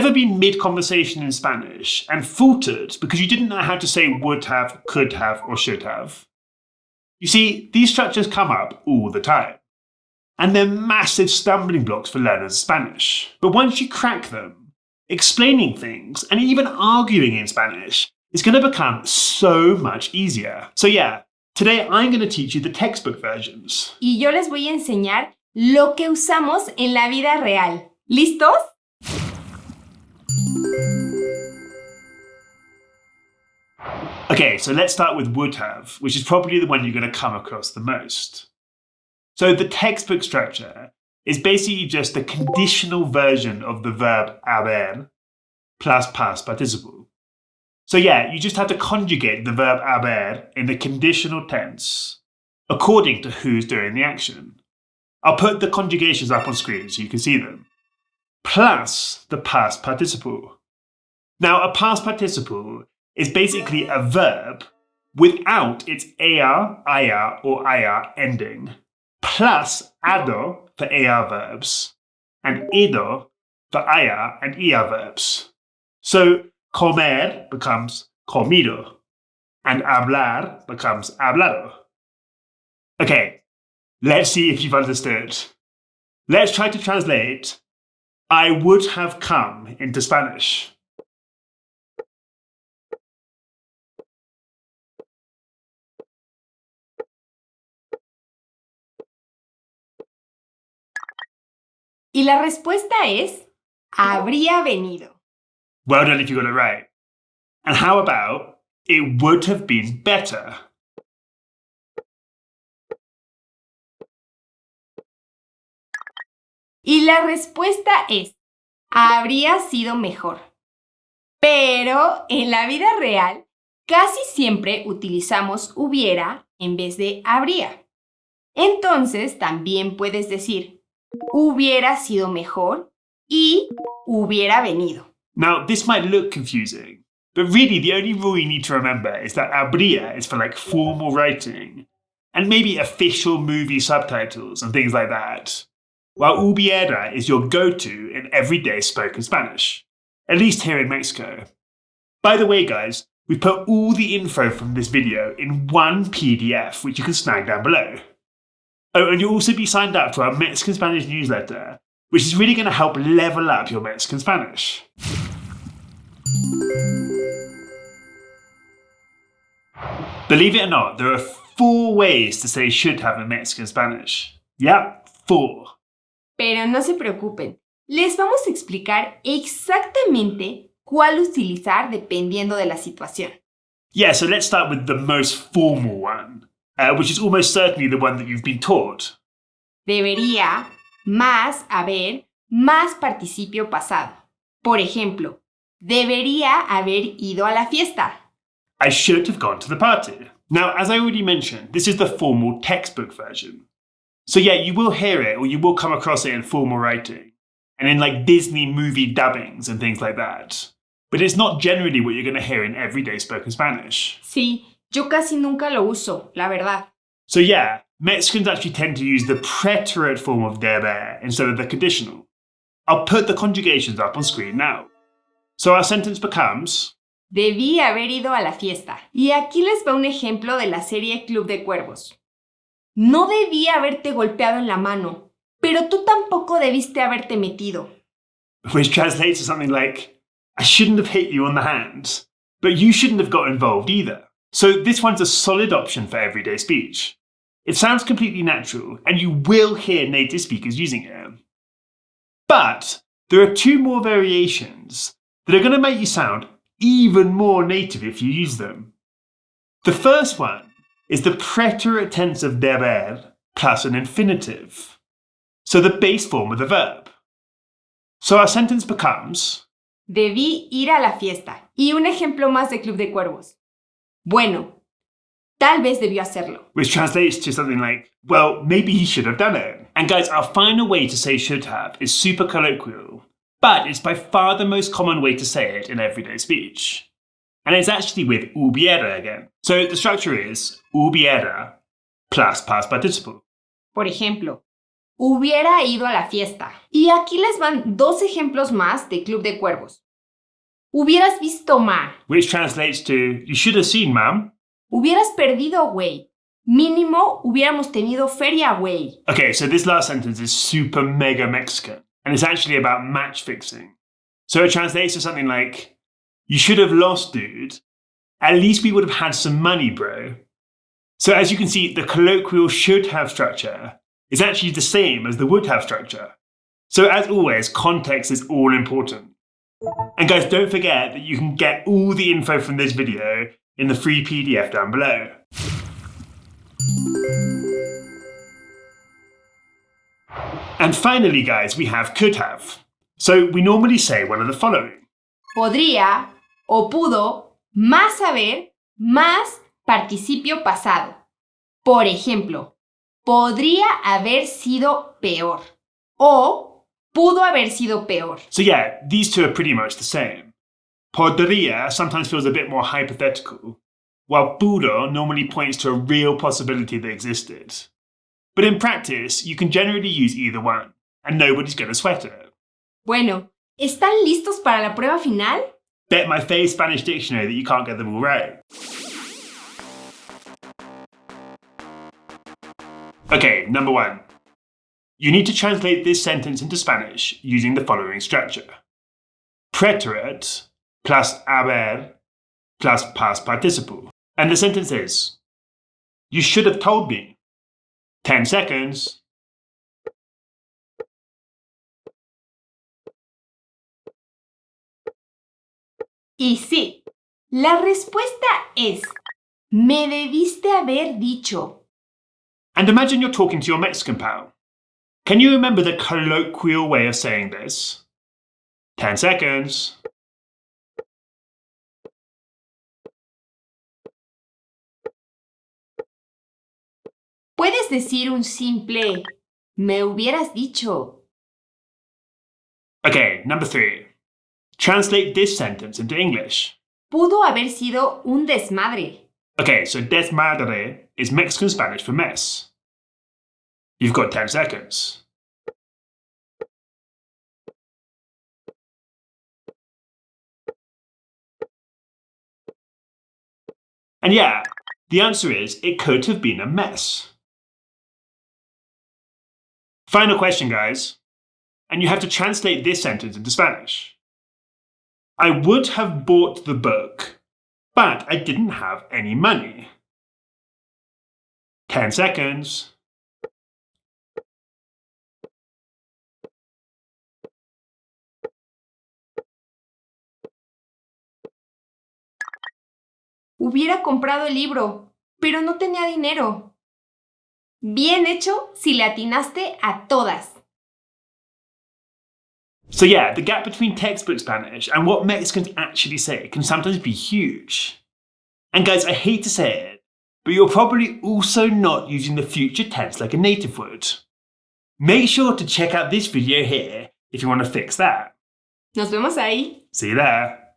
ever been mid-conversation in Spanish and faltered because you didn't know how to say would have, could have, or should have? You see, these structures come up all the time. And they're massive stumbling blocks for learners of Spanish. But once you crack them, explaining things and even arguing in Spanish is going to become so much easier. So yeah, today I'm going to teach you the textbook versions. Y yo les voy a enseñar lo que usamos en la vida real. ¿Listos? Okay, so let's start with would have, which is probably the one you're going to come across the most. So the textbook structure is basically just the conditional version of the verb haber plus past participle. So yeah, you just have to conjugate the verb haber in the conditional tense according to who's doing the action. I'll put the conjugations up on screen so you can see them. Plus the past participle. Now, a past participle is basically a verb without its AR, IR, or IR ending, plus ado for AR verbs, and ido for IR and ER verbs. So comer becomes comido, and hablar becomes hablado. Okay, let's see if you've understood. Let's try to translate I would have come into Spanish. Y la respuesta es, habría venido. Well done if you got it right. And how about, it would have been better? Y la respuesta es, habría sido mejor. Pero en la vida real, casi siempre utilizamos hubiera en vez de habría. Entonces, también puedes decir, hubiera sido mejor y hubiera venido. Now, this might look confusing, but really the only rule you need to remember is that habría is for like formal writing and maybe official movie subtitles and things like that, while hubiera is your go-to in everyday spoken Spanish, at least here in Mexico. By the way, guys, we've put all the info from this video in one PDF, which you can snag down below. Oh, and you'll also be signed up to our Mexican Spanish newsletter, which is really going to help level up your Mexican Spanish. Believe it or not, there are 4 ways to say should have in Mexican Spanish. Yep, 4. Pero no se preocupen, les vamos a explicar exactamente cuál utilizar dependiendo de la situación. Yeah, so let's start with the most formal one, which is almost certainly the one that you've been taught. Debería más haber más participio pasado. Por ejemplo, debería haber ido a la fiesta. I should have gone to the party. Now, as I already mentioned, this is the formal textbook version. So yeah, you will hear it or you will come across it in formal writing and in like Disney movie dubbings and things like that. But it's not generally what you're going to hear in everyday spoken Spanish. Sí, yo casi nunca lo uso, la verdad. So yeah, Mexicans actually tend to use the preterite form of deber instead of the conditional. I'll put the conjugations up on screen now. So our sentence becomes, Debí haber ido a la fiesta. Y aquí les va un ejemplo de la serie Club de Cuervos. No debí haberte golpeado en la mano, pero tú tampoco debiste haberte metido. which translates to something like, I shouldn't have hit you on the hand, but you shouldn't have got involved either. So this one's a solid option for everyday speech. It sounds completely natural, and you will hear native speakers using it. But there are 2 more variations that are going to make you sound even more native if you use them. The first one is the preterite tense of deber plus an infinitive, so the base form of the verb. So our sentence becomes, Debí ir a la fiesta. Y un ejemplo más de Club de Cuervos. Bueno, tal vez debió hacerlo. Which translates to something like, well, maybe he should have done it. And guys, our final way to say should have is super colloquial, but it's by far the most common way to say it in everyday speech. And it's actually with hubiera again. So the structure is hubiera plus past participle. Por ejemplo, hubiera ido a la fiesta. Y aquí les van 2 ejemplos más de Club de Cuervos. Hubieras visto, ma. Which translates to, you should have seen, ma'am. Hubieras perdido, güey. Mínimo, hubiéramos tenido feria, güey. Okay, so this last sentence is super mega Mexican, and it's actually about match fixing. So it translates to something like, you should have lost, dude. At least we would have had some money, bro. So as you can see, the colloquial should have structure is actually the same as the would have structure. So as always, context is all important. And guys, don't forget that you can get all the info from this video in the free PDF down below. And finally, guys, we have could have. So we normally say one of the following. Podría o pudo más haber más participio pasado. Por ejemplo, podría haber sido peor o pudo haber sido peor. So yeah, these two are pretty much the same. Podría sometimes feels a bit more hypothetical, while pudo normally points to a real possibility that existed. But in practice, you can generally use either one, and nobody's going to sweat it. Bueno, ¿están listos para la prueba final? Bet my face Spanish dictionary that you can't get them all right. Okay, number 1. You need to translate this sentence into Spanish using the following structure. Preterite plus haber plus past participle. And the sentence is, you should have told me. 10 seconds. Y sí, la respuesta es, me debiste haber dicho. And imagine you're talking to your Mexican pal. Can you remember the colloquial way of saying this? 10 seconds. Puedes decir un simple, me hubieras dicho. Okay, number 3. Translate this sentence into English. Pudo haber sido un desmadre. Okay, so desmadre is Mexican Spanish for mess. You've got 10 seconds. And yeah, the answer is it could have been a mess. Final question, guys. And you have to translate this sentence into Spanish. I would have bought the book, but I didn't have any money. 10 seconds. Hubiera comprado el libro, pero no tenía dinero. Bien hecho si le atinaste a todas. So yeah, the gap between textbook Spanish and what Mexicans actually say can sometimes be huge. And guys, I hate to say it, but you're probably also not using the future tense like a native would. Make sure to check out this video here if you want to fix that. Nos vemos ahí. See you there.